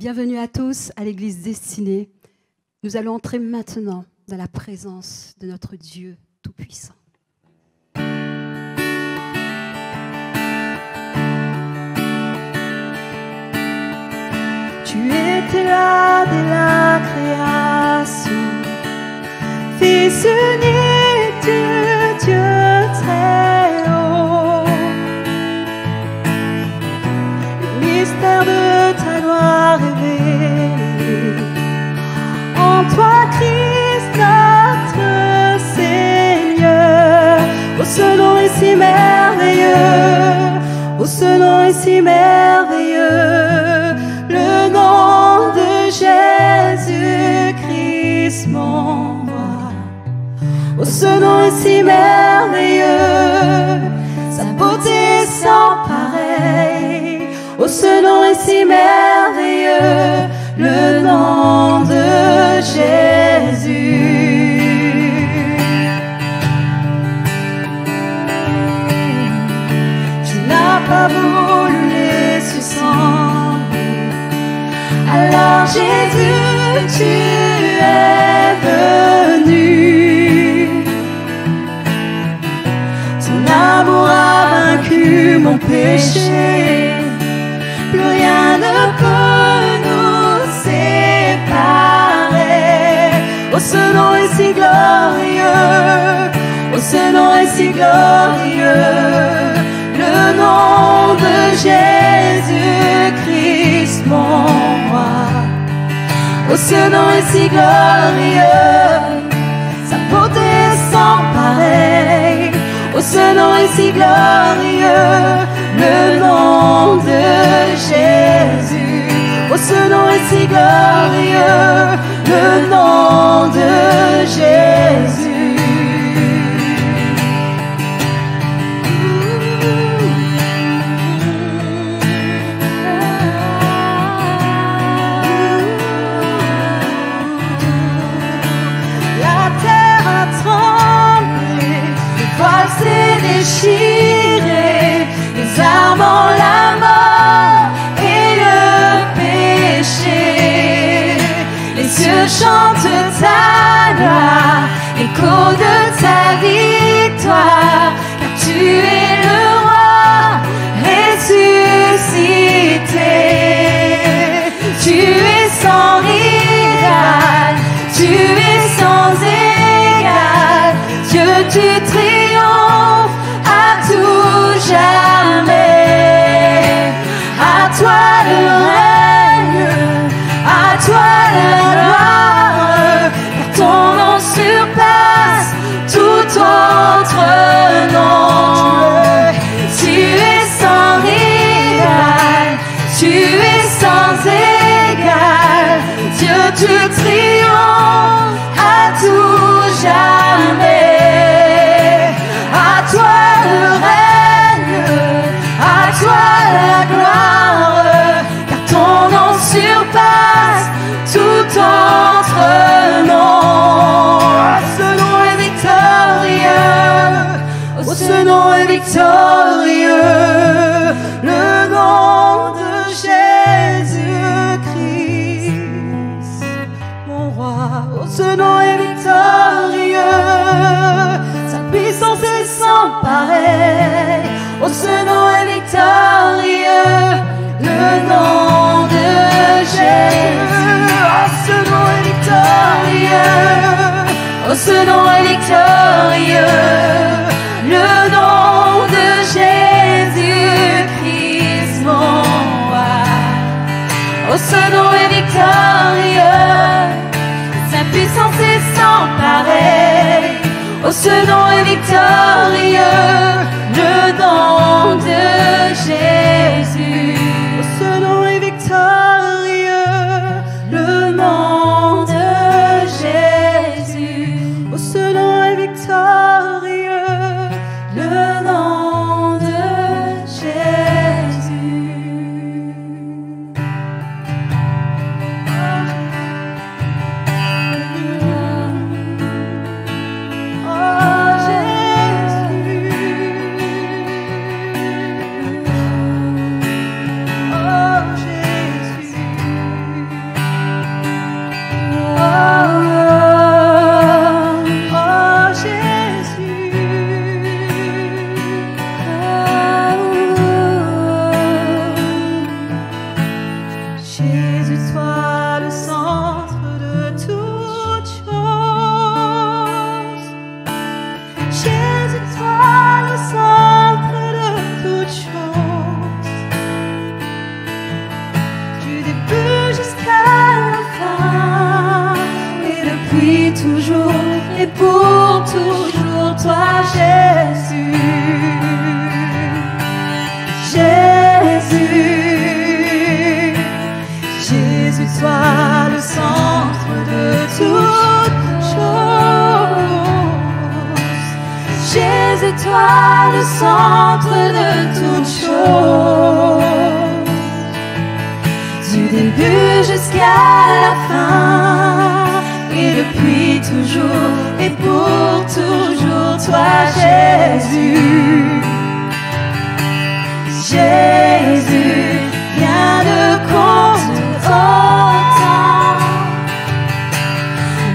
Bienvenue à tous à l'Église Destinée. Nous allons entrer maintenant dans la présence de notre Dieu Tout-Puissant. Tu étais là dès la création, Fils unique du Dieu très haut. Le mystère de ta gloire révélé en toi, Christ notre Seigneur. Oh, ce nom est si merveilleux, oh, ce nom est si merveilleux, le nom de Jésus-Christ mon roi. Oh, ce nom est si merveilleux, sa beauté sans pareil. Oh, ce nom est si merveilleux, le nom de Jésus. Tu n'as pas voulu les suspendre, alors Jésus, tu es venu. Ton amour a vaincu mon péché, plus rien ne peut nous séparer. Oh, ce nom est si glorieux, oh, ce nom est si glorieux, le nom de Jésus-Christ mon roi. Oh, ce nom est si glorieux, sa beauté sans pareil. Oh, ce nom est si glorieux, le nom de Jésus. Oh, ce nom est si glorieux, le nom de Jésus. La terre a tremblé, le voile s'est déchiré, les armes la mort et le péché. Les cieux chantent ta gloire, l'écho de ta victoire, car tu es le roi ressuscité. Tu es sans rival, tu es sans égal, Dieu tu triomphes à tout jamais. À toi le règne, à toi la gloire, car ton nom surpasse tout autre nom. Tu es sans rival, tu es sans égal, Dieu tu triomphes à tout jamais. À toi le règne, à toi la gloire, car ton nom surpasse tout autre nom. Ce nom est victorieux, oh, ce nom est victorieux, le nom de Jésus-Christ mon roi. Oh, ce nom est victorieux, sa puissance est sans pareil. Oh, ce nom est victorieux, le nom de Jésus. Oh, ce nom est victorieux, oh, ce nom est victorieux, le nom de Jésus-Christ mon roi. Oh, ce nom est victorieux, sa puissance est sans pareil. Oh, ce nom est victorieux, le nom soit le centre de toute chose, du début jusqu'à la fin, et depuis toujours et pour toujours, toi Jésus. Jésus, rien ne compte autant.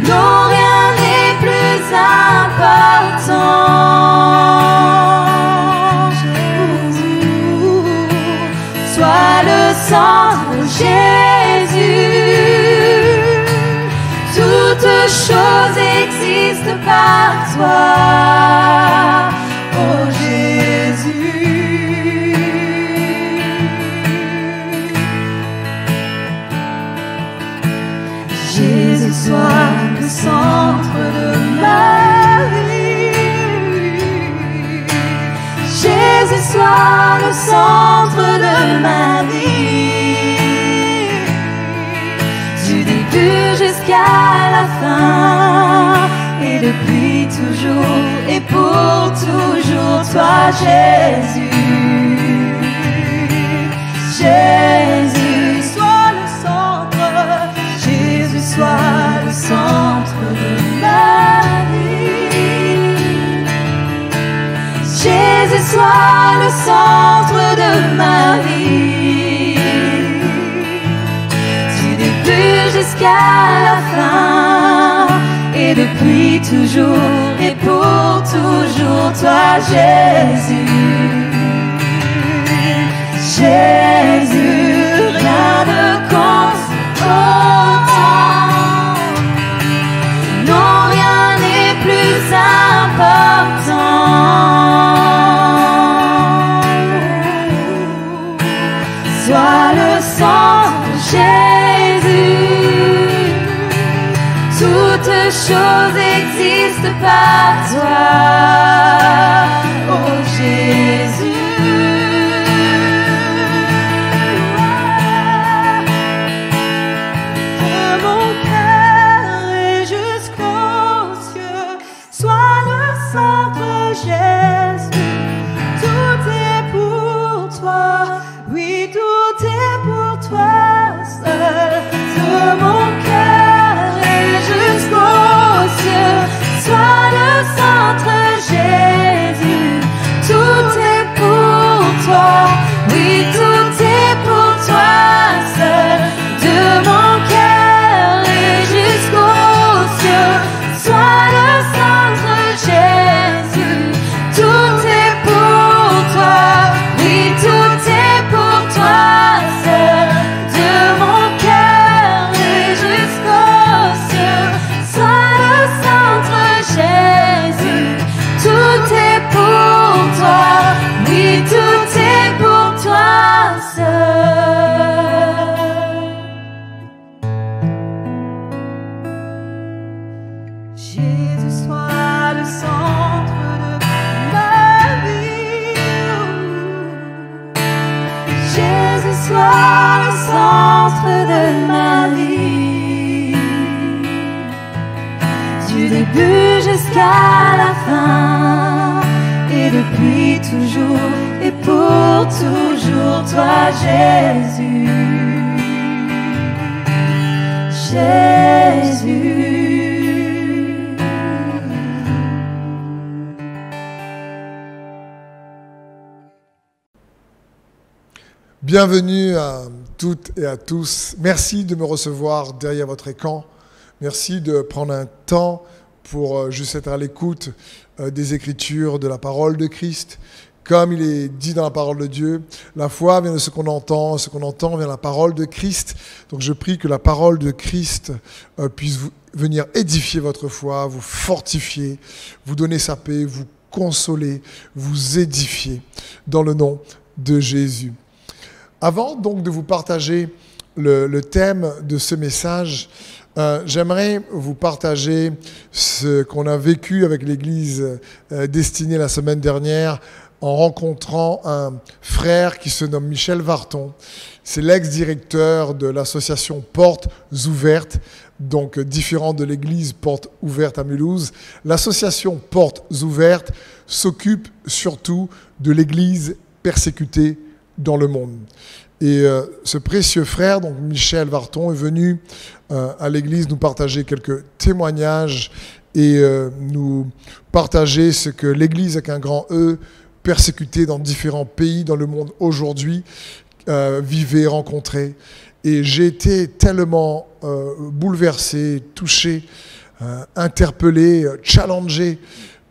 Non, rien n'est plus important. Jésus, sois le centre, Jésus. Toutes choses existent par toi, oh Jésus. Jésus, sois le centre de ma vie. Jésus, sois le centre de ma vie. Du début jusqu'à la fin, et depuis toujours et pour toujours, toi Jésus. Jésus, sois le centre. Jésus, sois le centre de ma vie. Jésus, sois le centre de ma vie. Du début jusqu'à la fin, et depuis toujours et pour toujours, toi Jésus. Jésus, rien ne compte autant. Non, rien n'est plus important. Sois le centre, Jésus. Toutes choses existent par toi, oh Jésus. De mon cœur et jusqu'aux cieux, sois le centre, Jésus. Tout est pour toi, oui, tout est pour toi seul. De mon cœur et jusqu'aux cieux, sois le centre, Jésus. Tout est pour toi, oui, tout est pour toi seul. De mon cœur et jusqu'aux cieux, sois le centre, Jésus. Tout est pour toi, oui, tout est pour toi seul. De mon cœur et jusqu'aux cieux, sois le centre, Jésus. Tout est pour toi, oui, tout est pour toi seul. Jésus, sois le centre de ma vie. Jésus, sois le centre de ma vie. Du début jusqu'à la fin, et depuis toujours et pour toujours, toi Jésus. Jésus. Bienvenue à toutes et à tous. Merci de me recevoir derrière votre écran. Merci de prendre un temps pour juste être à l'écoute des Écritures, de la parole de Christ. Comme il est dit dans la parole de Dieu, la foi vient de ce qu'on entend vient de la parole de Christ. Donc je prie que la parole de Christ puisse venir édifier votre foi, vous fortifier, vous donner sa paix, vous consoler, vous édifier dans le nom de Jésus. Avant donc de vous partager le thème de ce message, j'aimerais vous partager ce qu'on a vécu avec l'Église destinée la semaine dernière en rencontrant un frère qui se nomme Michel Varton. C'est l'ex-directeur de l'association Portes Ouvertes, donc différent de l'église Portes Ouvertes à Mulhouse. L'association Portes Ouvertes s'occupe surtout de l'église persécutée dans le monde. Et ce précieux frère, donc Michel Varton, est venu à l'église nous partager quelques témoignages et nous partager ce que l'église avec un grand E, persécutée dans différents pays dans le monde aujourd'hui, vivait, rencontrait. Et j'ai été tellement bouleversé, touché, interpellé, challengé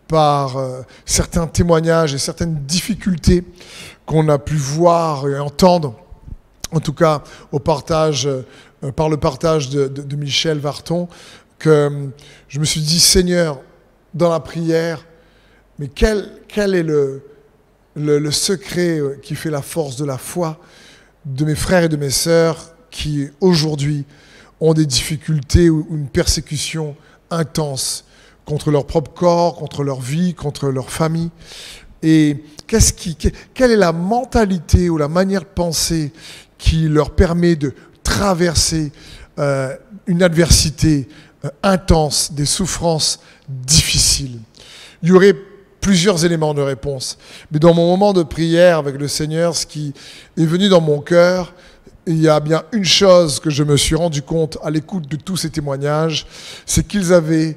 par certains témoignages et certaines difficultés qu'on a pu voir et entendre, en tout cas par le partage de Michel Varton, que je me suis dit, Seigneur, dans la prière, mais quel est le secret qui fait la force de la foi de mes frères et de mes sœurs qui, aujourd'hui, ont des difficultés ou une persécution intense contre leur propre corps, contre leur vie, contre leur famille. Et quelle est la mentalité ou la manière de penser qui leur permet de traverser une adversité intense, des souffrances difficiles? Il y aurait plusieurs éléments de réponse. Mais dans mon moment de prière avec le Seigneur, ce qui est venu dans mon cœur, il y a bien une chose que je me suis rendu compte à l'écoute de tous ces témoignages, c'est qu'ils avaient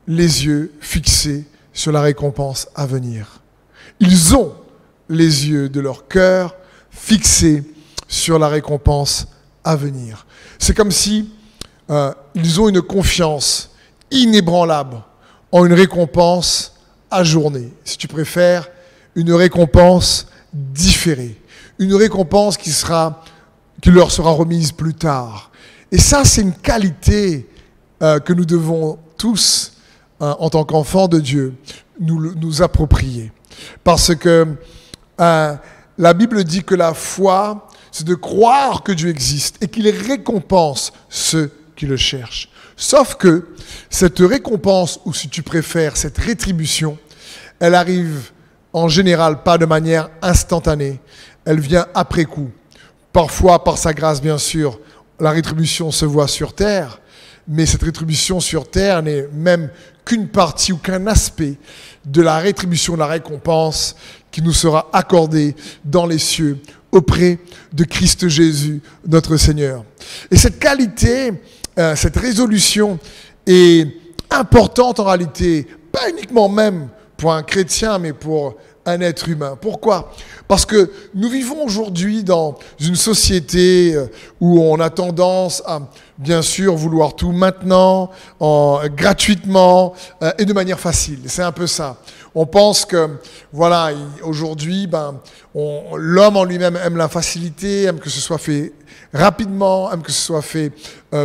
les yeux fixés sur la récompense à venir. Ils ont les yeux de leur cœur fixés sur la récompense à venir. C'est comme si ils ont une confiance inébranlable en une récompense ajournée. Si tu préfères, une récompense différée. Une récompense qui leur sera remise plus tard. Et ça, c'est une qualité que nous devons tous, en tant qu'enfants de Dieu, nous approprier. Parce que la Bible dit que la foi, c'est de croire que Dieu existe et qu'il récompense ceux qui le cherchent. Sauf que cette récompense, ou si tu préfères, cette rétribution, elle arrive en général pas de manière instantanée. Elle vient après coup. Parfois, par sa grâce, bien sûr, la rétribution se voit sur terre, mais cette rétribution sur terre n'est même qu'une partie ou qu'un aspect de la rétribution, de la récompense qui nous sera accordée dans les cieux auprès de Christ Jésus, notre Seigneur. Et cette qualité, cette résolution est importante en réalité, pas uniquement même pour un chrétien, mais pour un être humain. Pourquoi ? Parce que nous vivons aujourd'hui dans une société où on a tendance à, bien sûr, vouloir tout maintenant, gratuitement et de manière facile. C'est un peu ça. On pense que, voilà, aujourd'hui, l'homme en lui-même aime la facilité, aime que ce soit fait rapidement, aime que ce soit fait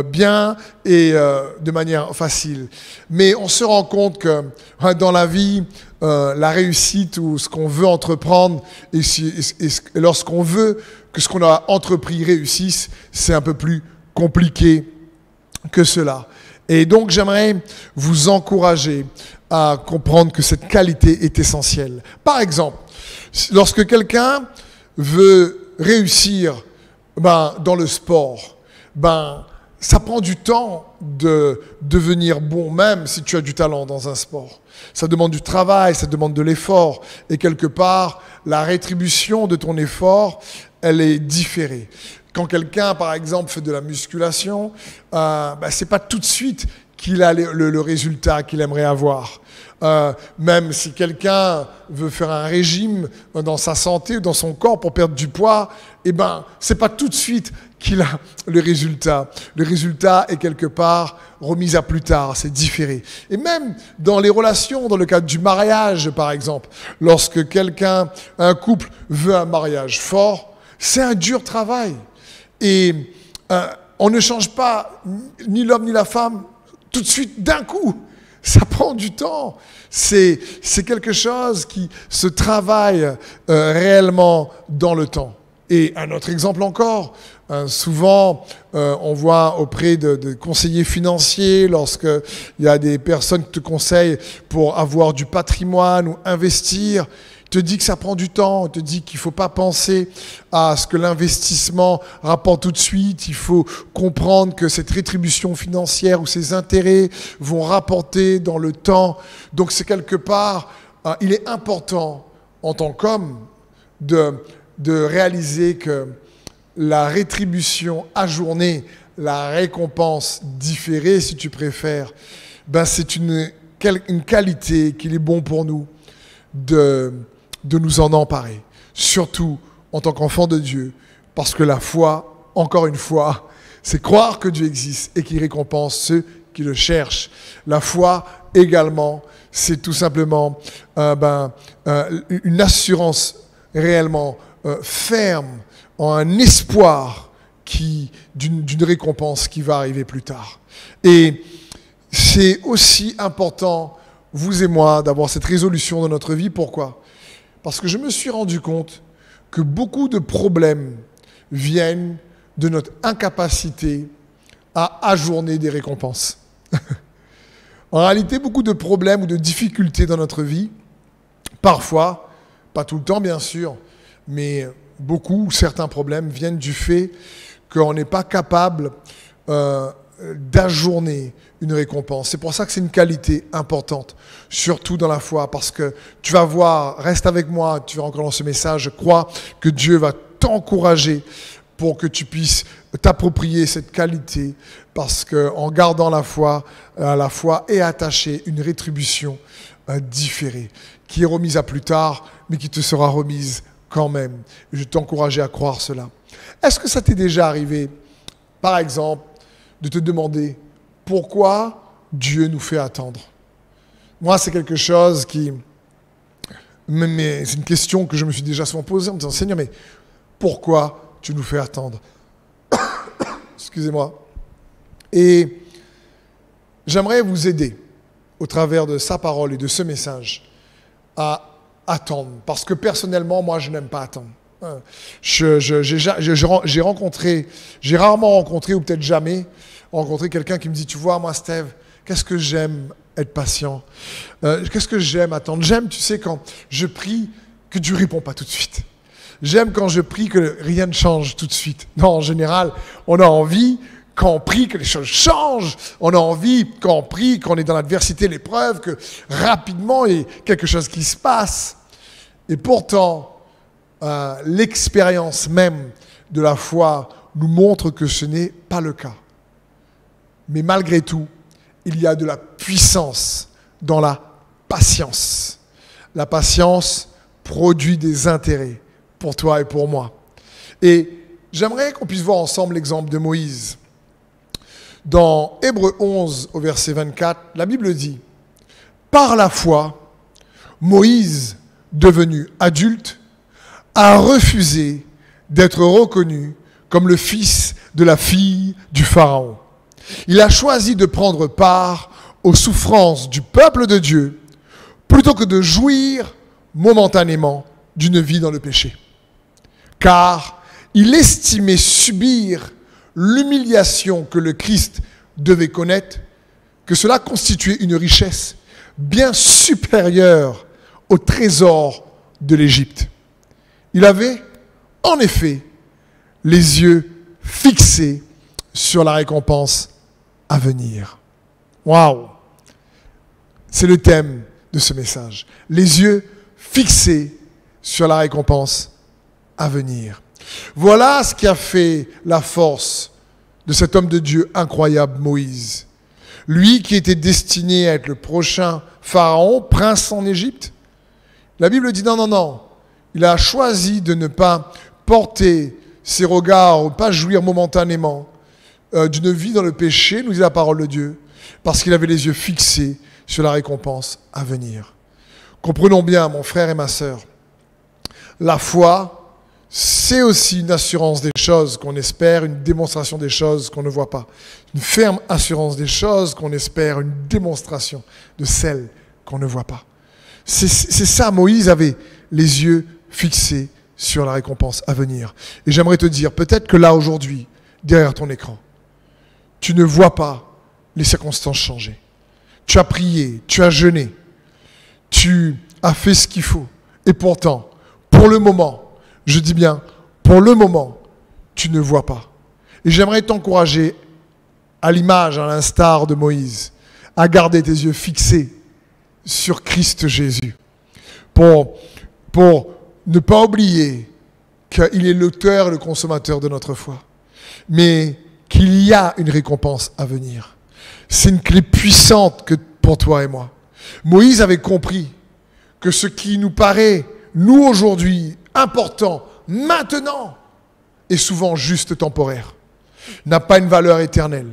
bien et de manière facile. Mais on se rend compte que dans la vie, la réussite ou ce qu'on veut entreprendre et lorsqu'on veut que ce qu'on a entrepris réussisse, c'est un peu plus compliqué que cela. Et donc j'aimerais vous encourager à comprendre que cette qualité est essentielle. Par exemple, lorsque quelqu'un veut réussir dans le sport, ça prend du temps de devenir bon, même si tu as du talent dans un sport. Ça demande du travail, ça demande de l'effort. Et quelque part, la rétribution de ton effort, elle est différée. Quand quelqu'un, par exemple, fait de la musculation, c'est pas tout de suite qu'il a le résultat qu'il aimerait avoir. Même si quelqu'un veut faire un régime dans sa santé ou dans son corps pour perdre du poids, c'est pas tout de suite qu'il a le résultat. Le résultat est quelque part remis à plus tard, c'est différé. Et même dans les relations, dans le cadre du mariage par exemple, lorsque un couple veut un mariage fort, c'est un dur travail. Et on ne change pas ni l'homme ni la femme tout de suite d'un coup. Ça prend du temps. C'est quelque chose qui se travaille réellement dans le temps. Et un autre exemple encore, souvent on voit auprès de conseillers financiers, lorsqu'il y a des personnes qui te conseillent pour avoir du patrimoine ou investir, te dit que ça prend du temps, on te dit qu'il ne faut pas penser à ce que l'investissement rapporte tout de suite, il faut comprendre que cette rétribution financière ou ces intérêts vont rapporter dans le temps. Donc c'est quelque part, il est important en tant qu'homme de réaliser que la rétribution ajournée, la récompense différée si tu préfères, ben c'est une qualité qu'il est bon pour nous de nous en emparer, surtout en tant qu'enfant de Dieu, parce que la foi, encore une fois, c'est croire que Dieu existe et qu'il récompense ceux qui le cherchent. La foi également, c'est tout simplement une assurance réellement ferme, en un espoir d'une récompense qui va arriver plus tard. Et c'est aussi important, vous et moi, d'avoir cette résolution dans notre vie. Pourquoi ? Parce que je me suis rendu compte que beaucoup de problèmes viennent de notre incapacité à ajourner des récompenses. En réalité, beaucoup de problèmes ou de difficultés dans notre vie, parfois, pas tout le temps bien sûr, mais beaucoup, certains problèmes viennent du fait qu'on n'est pas capable d'ajourner une récompense. C'est pour ça que c'est une qualité importante, surtout dans la foi, parce que tu vas voir, reste avec moi, tu verras encore dans ce message, je crois que Dieu va t'encourager pour que tu puisses t'approprier cette qualité, parce qu'en gardant la foi est attachée une rétribution différée, qui est remise à plus tard, mais qui te sera remise quand même. Je vais t'encourager à croire cela. Est-ce que ça t'est déjà arrivé, par exemple, de te demander pourquoi Dieu nous fait attendre? Moi, c'est quelque chose qui... Mais c'est une question que je me suis déjà souvent posée en me disant, Seigneur, mais pourquoi tu nous fais attendre? Excusez-moi. Et j'aimerais vous aider, au travers de sa parole et de ce message, à attendre. Parce que personnellement, moi, je n'aime pas attendre. J'ai rarement rencontré, ou peut-être jamais, rencontré quelqu'un qui me dit, tu vois, moi, Steve, qu'est-ce que j'aime être patient. Qu'est-ce que j'aime attendre? J'aime, tu sais, quand je prie, que Dieu ne répond pas tout de suite. J'aime quand je prie que rien ne change tout de suite. Non, en général, on a envie, quand on prie, que les choses changent. On a envie, quand on prie, qu'on est dans l'adversité, l'épreuve, que rapidement, il y ait quelque chose qui se passe. Et pourtant, l'expérience même de la foi nous montre que ce n'est pas le cas. Mais malgré tout, il y a de la puissance dans la patience. La patience produit des intérêts pour toi et pour moi. Et j'aimerais qu'on puisse voir ensemble l'exemple de Moïse. Dans Hébreux 11, au verset 24, la Bible dit « Par la foi, Moïse, devenu adulte, a refusé d'être reconnu comme le fils de la fille du Pharaon. Il a choisi de prendre part aux souffrances du peuple de Dieu plutôt que de jouir momentanément d'une vie dans le péché. Car il estimait subir l'humiliation que le Christ devait connaître, que cela constituait une richesse bien supérieure au trésor de l'Égypte. Il avait, en effet, les yeux fixés sur la récompense à venir. Waouh! C'est le thème de ce message. Les yeux fixés sur la récompense à venir. Voilà ce qui a fait la force de cet homme de Dieu incroyable, Moïse. Lui qui était destiné à être le prochain Pharaon, prince en Égypte. La Bible dit non. Il a choisi de ne pas porter ses regards, ou pas jouir momentanément d'une vie dans le péché, nous dit la parole de Dieu, parce qu'il avait les yeux fixés sur la récompense à venir. Comprenons bien, mon frère et ma sœur, la foi, c'est aussi une assurance des choses qu'on espère, une démonstration des choses qu'on ne voit pas. Une ferme assurance des choses qu'on espère, une démonstration de celles qu'on ne voit pas. C'est ça, Moïse avait les yeux fixés sur la récompense à venir. Et j'aimerais te dire, peut-être que là, aujourd'hui, derrière ton écran, tu ne vois pas les circonstances changer. Tu as prié, tu as jeûné, tu as fait ce qu'il faut. Et pourtant, pour le moment, je dis bien, pour le moment, tu ne vois pas. Et j'aimerais t'encourager, à l'image, à l'instar de Moïse, à garder tes yeux fixés sur Christ Jésus. Pour ne pas oublier qu'il est l'auteur et le consommateur de notre foi. Mais qu'il y a une récompense à venir. C'est une clé puissante que pour toi et moi. Moïse avait compris que ce qui nous paraît, nous aujourd'hui, important, maintenant, est souvent juste temporaire, n'a pas une valeur éternelle.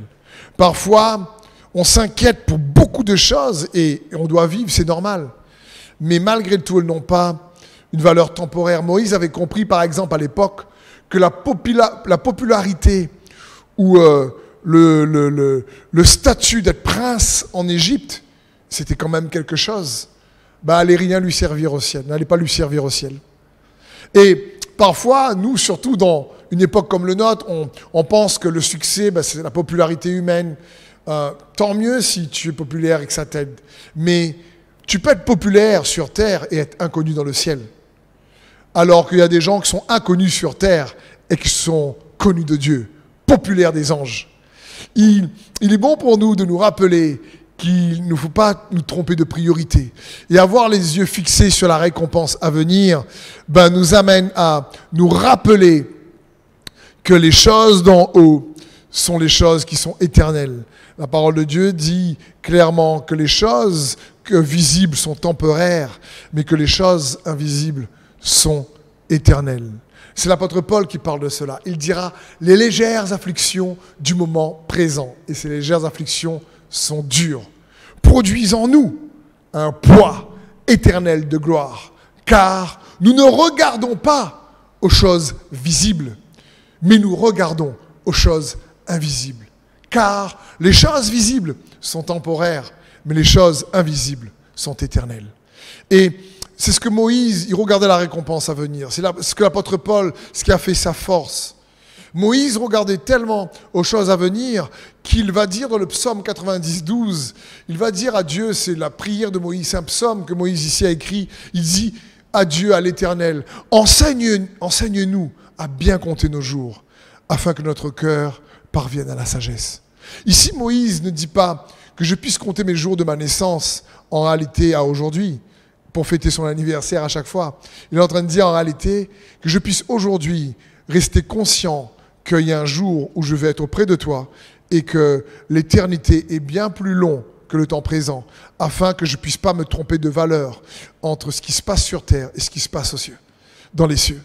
Parfois, on s'inquiète pour beaucoup de choses et on doit vivre, c'est normal. Mais malgré tout, elles n'ont pas une valeur temporaire. Moïse avait compris, par exemple, à l'époque, que la popularité ou le statut d'être prince en Égypte, c'était quand même quelque chose. Allait rien lui servir au ciel, n'allait pas lui servir au ciel. Et parfois, nous, surtout dans une époque comme le nôtre, on pense que le succès, c'est la popularité humaine. Tant mieux si tu es populaire et que ça t'aide. Mais tu peux être populaire sur terre et être inconnu dans le ciel. Alors qu'il y a des gens qui sont inconnus sur terre et qui sont connus de Dieu, populaires des anges. Il est bon pour nous de nous rappeler qu'il ne faut pas nous tromper de priorité. Et avoir les yeux fixés sur la récompense à venir, nous amène à nous rappeler que les choses d'en haut sont les choses qui sont éternelles. La parole de Dieu dit clairement que les choses visibles sont temporaires, mais que les choses invisibles sont éternelles. C'est l'apôtre Paul qui parle de cela. Il dira les légères afflictions du moment présent. Et ces légères afflictions sont dures. Produisent en nous un poids éternel de gloire. Car nous ne regardons pas aux choses visibles, mais nous regardons aux choses invisibles. Car les choses visibles sont temporaires, mais les choses invisibles sont éternelles. Et c'est ce que Moïse, il regardait la récompense à venir. C'est ce que l'apôtre Paul, ce qui a fait sa force. Moïse regardait tellement aux choses à venir qu'il va dire dans le psaume 90, 12, il va dire à Dieu, c'est la prière de Moïse, c'est un psaume que Moïse ici a écrit, il dit à Dieu, à l'Éternel, enseigne-nous à bien compter nos jours, afin que notre cœur parvienne à la sagesse. Ici, Moïse ne dit pas que je puisse compter mes jours de ma naissance, en réalité à aujourd'hui, pour fêter son anniversaire à chaque fois. Il est en train de dire en réalité que je puisse aujourd'hui rester conscient qu'il y a un jour où je vais être auprès de toi et que l'éternité est bien plus long que le temps présent, afin que je ne puisse pas me tromper de valeur entre ce qui se passe sur terre et ce qui se passe aux cieux, dans les cieux.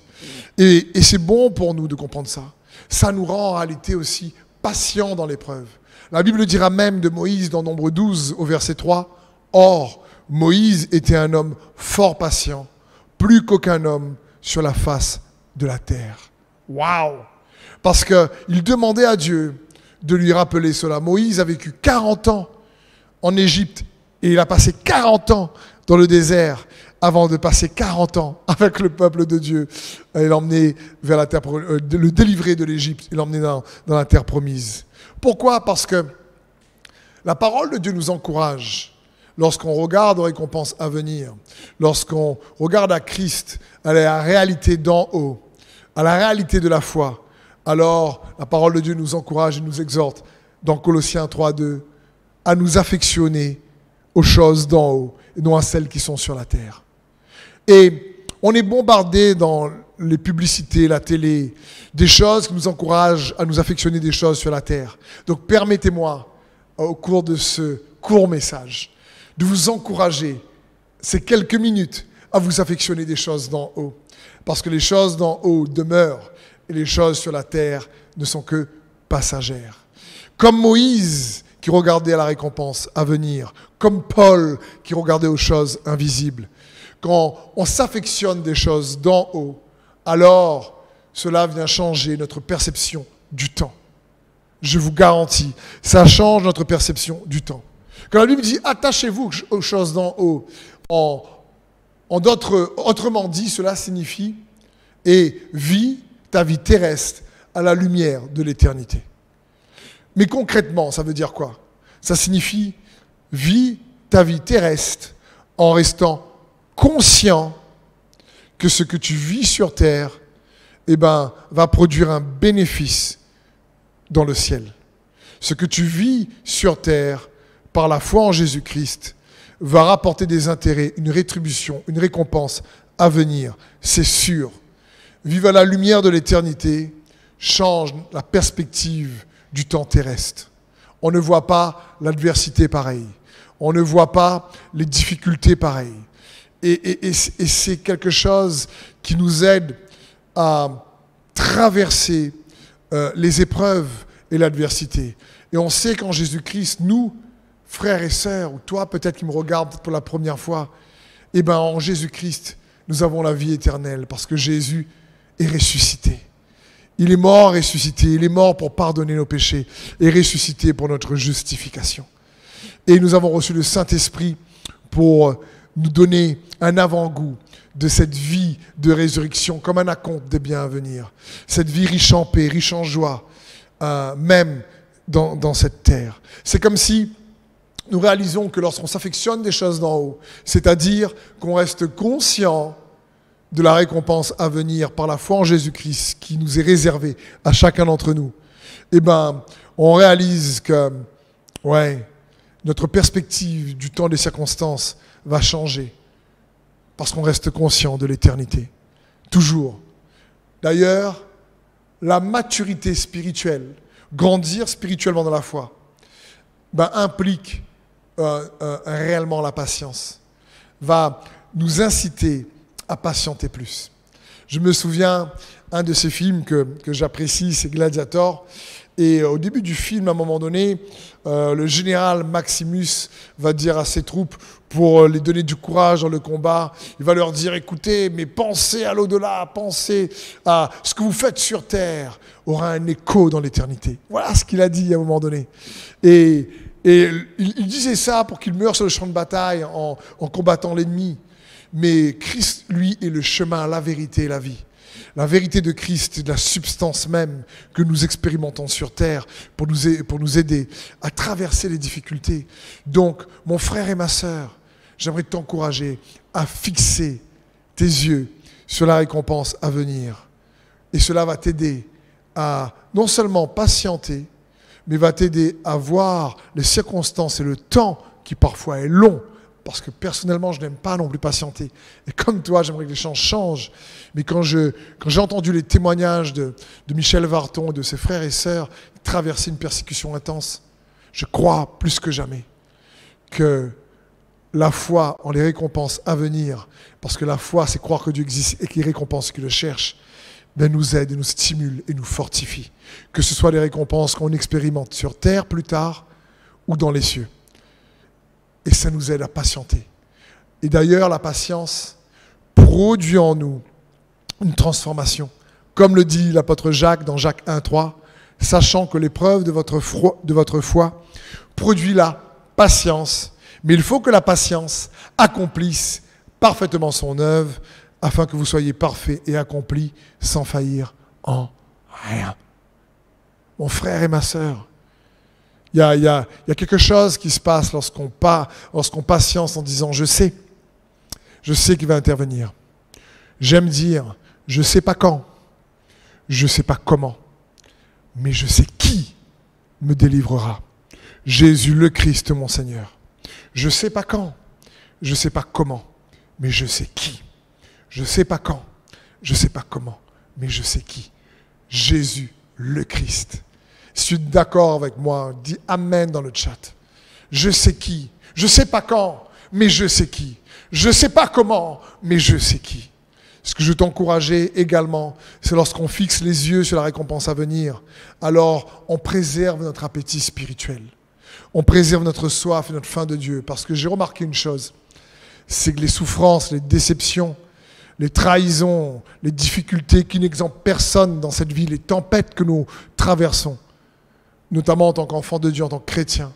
Et c'est bon pour nous de comprendre ça. Ça nous rend en réalité aussi patients dans l'épreuve. La Bible dira même de Moïse dans Nombre 12 au verset 3, « Or, Moïse était un homme fort patient, plus qu'aucun homme sur la face de la terre. » Waouh! Parce qu'il demandait à Dieu de lui rappeler cela. Moïse a vécu 40 ans en Égypte et il a passé 40 ans dans le désert avant de passer 40 ans avec le peuple de Dieu et l'emmener vers la terre, le délivrer de l'Égypte et l'emmener dans la terre promise. Pourquoi? Parce que la parole de Dieu nous encourage lorsqu'on regarde aux récompenses à venir, lorsqu'on regarde à Christ, à la réalité d'en haut, à la réalité de la foi. Alors, la parole de Dieu nous encourage et nous exhorte dans Colossiens 3:2 à nous affectionner aux choses d'en haut et non à celles qui sont sur la terre. Et on est bombardé dans les publicités, la télé, des choses qui nous encouragent à nous affectionner des choses sur la terre. Donc permettez-moi, au cours de ce court message, de vous encourager ces quelques minutes à vous affectionner des choses d'en haut. Parce que les choses d'en haut demeurent et les choses sur la terre ne sont que passagères. Comme Moïse qui regardait à la récompense à venir, comme Paul qui regardait aux choses invisibles. Quand on s'affectionne des choses d'en haut, alors cela vient changer notre perception du temps. Je vous garantis, ça change notre perception du temps. Quand la Bible dit « attachez-vous aux choses d'en haut », autrement dit, cela signifie « et vis ta vie terrestre à la lumière de l'éternité ». Mais concrètement, ça veut dire quoi? Ça signifie « vis ta vie terrestre en restant conscient que ce que tu vis sur terre, va produire un bénéfice dans le ciel. Ce que tu vis sur terre, par la foi en Jésus-Christ, va rapporter des intérêts, une rétribution, une récompense à venir, c'est sûr. Vivre à la lumière de l'éternité change la perspective du temps terrestre. On ne voit pas l'adversité pareille. On ne voit pas les difficultés pareilles. Et c'est quelque chose qui nous aide à traverser les épreuves et l'adversité. Et on sait qu'en Jésus-Christ, nous, frères et sœurs, ou toi peut-être qui me regardes pour la première fois, en Jésus-Christ, nous avons la vie éternelle parce que Jésus est ressuscité. Il est mort, ressuscité. Il est mort pour pardonner nos péchés et ressuscité pour notre justification. Et nous avons reçu le Saint-Esprit pour nous donner un avant-goût de cette vie de résurrection comme un acompte des biens à venir. Cette vie riche en paix, riche en joie, même dans cette terre. C'est comme si nous réalisons que lorsqu'on s'affectionne des choses d'en haut, c'est-à-dire qu'on reste conscient de la récompense à venir par la foi en Jésus-Christ qui nous est réservée à chacun d'entre nous, on réalise que, notre perspective du temps des circonstances va changer parce qu'on reste conscient de l'éternité. Toujours. D'ailleurs, la maturité spirituelle, grandir spirituellement dans la foi, implique réellement la patience, va nous inciter à patienter plus. Je me souviens, un de ces films que j'apprécie, c'est Gladiator. Et au début du film, à un moment donné, le général Maximus va dire à ses troupes, pour les donner du courage dans le combat, il va leur dire, écoutez, mais pensez à l'au-delà, pensez à ce que vous faites sur terre, aura un écho dans l'éternité. Voilà ce qu'il a dit à un moment donné. Et il disait ça pour qu'il meure sur le champ de bataille en combattant l'ennemi. Mais Christ, lui, est le chemin, la vérité et la vie. La vérité de Christ est la substance même que nous expérimentons sur terre pour nous aider à traverser les difficultés. Donc, mon frère et ma sœur, j'aimerais t'encourager à fixer tes yeux sur la récompense à venir. Et cela va t'aider à non seulement patienter, mais va t'aider à voir les circonstances et le temps qui parfois est long. Parce que personnellement, je n'aime pas non plus patienter. Et comme toi, j'aimerais que les choses changent. Mais quand j'ai entendu les témoignages de Michel Varton et de ses frères et sœurs traverser une persécution intense, je crois plus que jamais que la foi en les récompenses à venir, parce que la foi, c'est croire que Dieu existe et qu'il récompense ceux qui le cherchent, nous aide et nous stimule et nous fortifie. Que ce soit les récompenses qu'on expérimente sur terre plus tard ou dans les cieux. Et ça nous aide à patienter. Et d'ailleurs, la patience produit en nous une transformation. Comme le dit l'apôtre Jacques dans Jacques 1,3, sachant que l'épreuve de votre foi produit la patience. Mais il faut que la patience accomplisse parfaitement son œuvre, afin que vous soyez parfaits et accomplis sans faillir en rien. Mon frère et ma sœur, il y a quelque chose qui se passe lorsqu'on patiente en disant « je sais qu'il va intervenir ». J'aime dire « je ne sais pas quand, je ne sais pas comment, mais je sais qui me délivrera. Jésus le Christ, mon Seigneur. Je ne sais pas quand, je ne sais pas comment, mais je sais qui. Je ne sais pas quand, je ne sais pas comment, mais je sais qui. Jésus le Christ. » Si tu es d'accord avec moi, dis Amen dans le chat. Je sais qui. Je ne sais pas quand, mais je sais qui. Je ne sais pas comment, mais je sais qui. Ce que je veux t'encourager également, c'est lorsqu'on fixe les yeux sur la récompense à venir, alors on préserve notre appétit spirituel. On préserve notre soif et notre faim de Dieu. Parce que j'ai remarqué une chose, c'est que les souffrances, les déceptions, les trahisons, les difficultés qui n'exemptent personne dans cette vie, les tempêtes que nous traversons, notamment en tant qu'enfants de Dieu, en tant que chrétiens,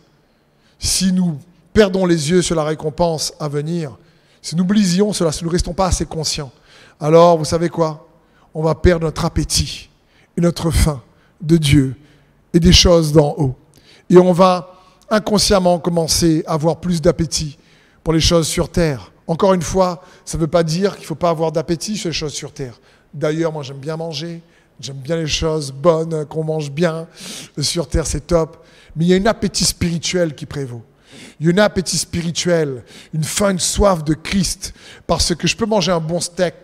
si nous perdons les yeux sur la récompense à venir, si nous oublions cela, si nous ne restons pas assez conscients, alors vous savez quoi? On va perdre notre appétit et notre faim de Dieu et des choses d'en haut. Et on va inconsciemment commencer à avoir plus d'appétit pour les choses sur terre. Encore une fois, ça ne veut pas dire qu'il ne faut pas avoir d'appétit sur les choses sur terre. D'ailleurs, moi j'aime bien manger, j'aime bien les choses bonnes, qu'on mange bien. Sur terre, c'est top. Mais il y a un appétit spirituel qui prévaut. Il y a un appétit spirituel, une faim, une soif de Christ. Parce que je peux manger un bon steak,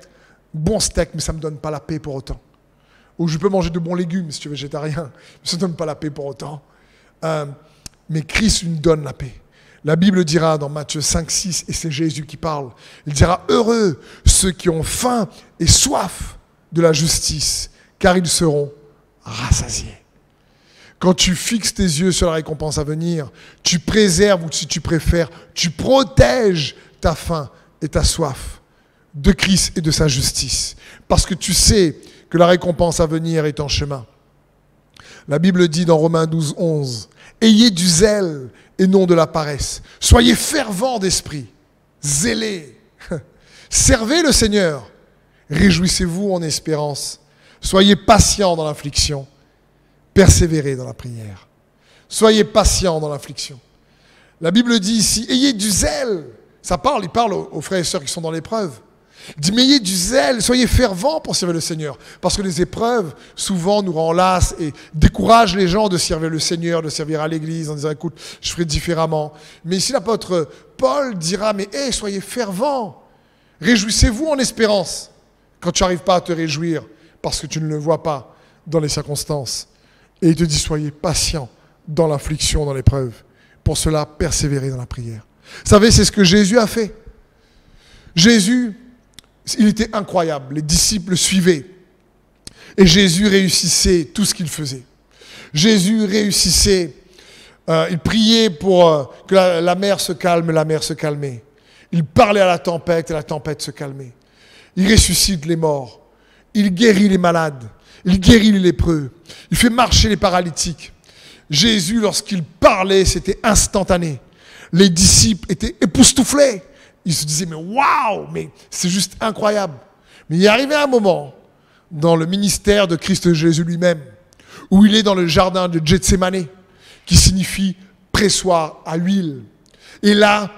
mais ça ne me donne pas la paix pour autant. Ou je peux manger de bons légumes si tu es végétarien, mais ça ne donne pas la paix pour autant. Mais Christ nous donne la paix. La Bible dira dans Matthieu 5, 6, et c'est Jésus qui parle, il dira « Heureux ceux qui ont faim et soif de la justice, car ils seront rassasiés. » Quand tu fixes tes yeux sur la récompense à venir, tu préserves, ou si tu préfères, tu protèges ta faim et ta soif de Christ et de sa justice. Parce que tu sais que la récompense à venir est en chemin. La Bible dit dans Romains 12, 11, « Ayez du zèle et non de la paresse. Soyez fervents d'esprit, zélés. Servez le Seigneur. Réjouissez-vous en espérance. Soyez patients dans l'affliction. Persévérez dans la prière. » Soyez patients dans l'affliction. La Bible dit ici, ayez du zèle. Il parle aux frères et sœurs qui sont dans l'épreuve. Il dit, mais ayez du zèle, soyez fervents pour servir le Seigneur. Parce que les épreuves, souvent, nous renlassent et découragent les gens de servir le Seigneur, de servir à l'église, en disant, écoute, je ferai différemment. Mais ici, l'apôtre Paul dira, mais soyez fervents. Réjouissez-vous en espérance. Quand tu n'arrives pas à te réjouir, parce que tu ne le vois pas dans les circonstances. Et il te dit, soyez patients dans l'affliction, dans l'épreuve. Pour cela, persévérez dans la prière. Vous savez, c'est ce que Jésus a fait. Jésus, il était incroyable. Les disciples le suivaient. Et Jésus réussissait tout ce qu'il faisait. Jésus réussissait. Il priait pour que la mer se calme, la mer se calmait. Il parlait à la tempête et la tempête se calmait. Il ressuscite les morts. Il guérit les malades. Il guérit les lépreux. Il fait marcher les paralytiques. Jésus, lorsqu'il parlait, c'était instantané. Les disciples étaient époustouflés. Ils se disaient, mais waouh, mais c'est juste incroyable. Mais il est arrivé un moment, dans le ministère de Christ Jésus lui-même, où il est dans le jardin de Gethsémané, qui signifie pressoir à huile. Et là,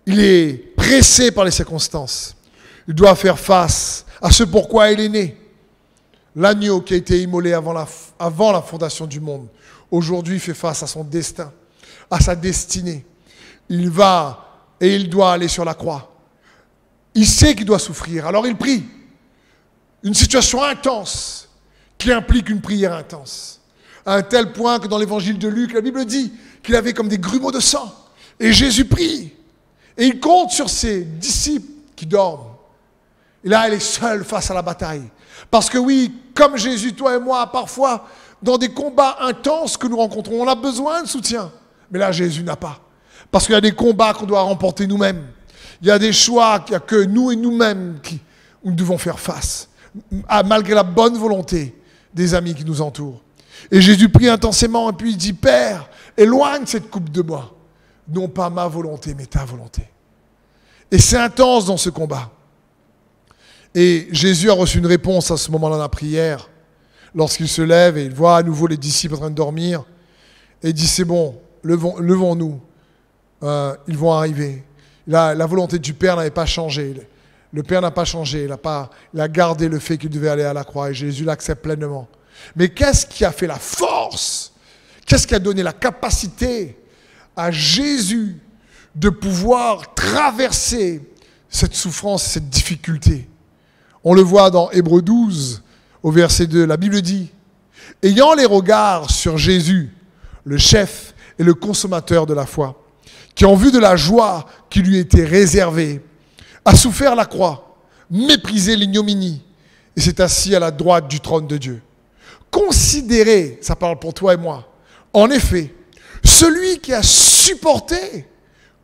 il est pressé par les circonstances. Il doit faire face à ce pourquoi il est né. L'agneau qui a été immolé avant la fondation du monde, aujourd'hui fait face à son destin, à sa destinée. Il va et il doit aller sur la croix. Il sait qu'il doit souffrir, alors il prie. Une situation intense qui implique une prière intense. À un tel point que dans l'évangile de Luc, la Bible dit qu'il avait comme des grumeaux de sang. Et Jésus prie. Et il compte sur ses disciples qui dorment. Et là, il est seul face à la bataille. Parce que oui, comme Jésus, toi et moi, parfois, dans des combats intenses que nous rencontrons, on a besoin de soutien. Mais là, Jésus n'a pas. Parce qu'il y a des combats qu'on doit remporter nous-mêmes. Il y a des choix qu'il n'y a que nous et nous-mêmes qui nous devons faire face, malgré la bonne volonté des amis qui nous entourent. Et Jésus prie intensément et puis il dit, Père, éloigne cette coupe de moi. Non pas ma volonté, mais ta volonté. Et c'est intense dans ce combat. Et Jésus a reçu une réponse à ce moment-là dans la prière, lorsqu'il se lève et il voit à nouveau les disciples en train de dormir. Et il dit, c'est bon, levons-nous. Ils vont arriver. La volonté du Père n'avait pas changé. Le Père n'a pas changé. Il a gardé le fait qu'il devait aller à la croix et Jésus l'accepte pleinement. Mais qu'est-ce qui a fait la force? Qu'est-ce qui a donné la capacité à Jésus de pouvoir traverser cette souffrance, cette difficulté? On le voit dans Hébreux 12, au verset 2. La Bible dit, « Ayant les regards sur Jésus, le chef et le consommateur de la foi, qui en vue de la joie qui lui était réservée, a souffert la croix, méprisé l'ignominie, et s'est assis à la droite du trône de Dieu. Considérez, ça parle pour toi et moi, en effet, celui qui a supporté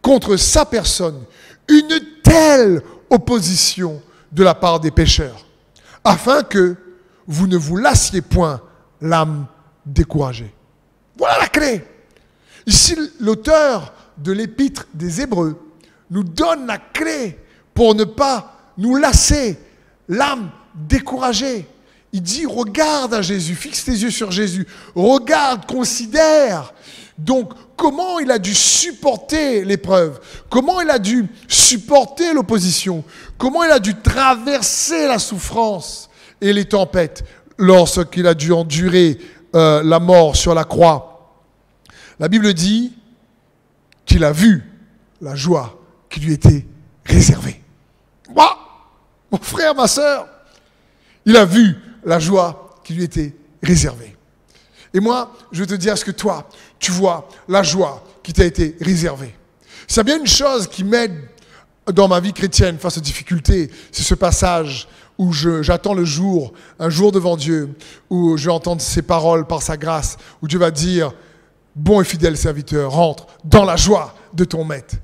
contre sa personne une telle opposition de la part des pécheurs, afin que vous ne vous lassiez point l'âme découragée. » Voilà la clé. Ici, l'auteur de l'épître des Hébreux nous donne la clé pour ne pas nous lasser l'âme découragée. Il dit, regarde à Jésus, fixe tes yeux sur Jésus, regarde, considère Donc, comment il a dû supporter l'épreuve? Comment il a dû supporter l'opposition? Comment il a dû traverser la souffrance et les tempêtes lorsqu'il a dû endurer la mort sur la croix? La Bible dit qu'il a vu la joie qui lui était réservée. Moi, mon frère, ma sœur, il a vu la joie qui lui était réservée. Et moi, je veux te dire, est-ce que toi, tu vois la joie qui t'a été réservée? C'est bien une chose qui m'aide dans ma vie chrétienne face aux difficultés, c'est ce passage où j'attends le jour, un jour devant Dieu, où je vais entendre ses paroles par sa grâce, où Dieu va dire, bon et fidèle serviteur, rentre dans la joie de ton maître.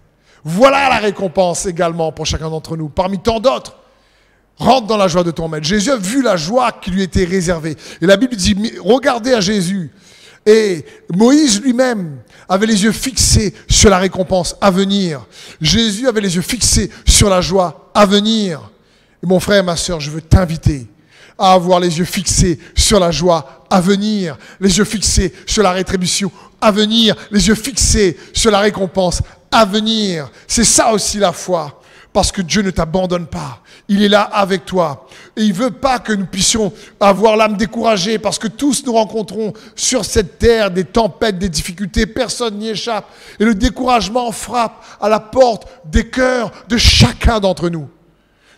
Voilà la récompense également pour chacun d'entre nous, parmi tant d'autres. Rentre dans la joie de ton maître. Jésus a vu la joie qui lui était réservée. Et la Bible dit, regardez à Jésus. Et Moïse lui-même avait les yeux fixés sur la récompense à venir. Jésus avait les yeux fixés sur la joie à venir. Et mon frère et ma sœur, je veux t'inviter à avoir les yeux fixés sur la joie à venir, les yeux fixés sur la rétribution à venir, les yeux fixés sur la récompense à venir. C'est ça aussi la foi. Parce que Dieu ne t'abandonne pas. Il est là avec toi. Et il ne veut pas que nous puissions avoir l'âme découragée parce que tous nous rencontrons sur cette terre des tempêtes, des difficultés. Personne n'y échappe. Et le découragement frappe à la porte des cœurs de chacun d'entre nous.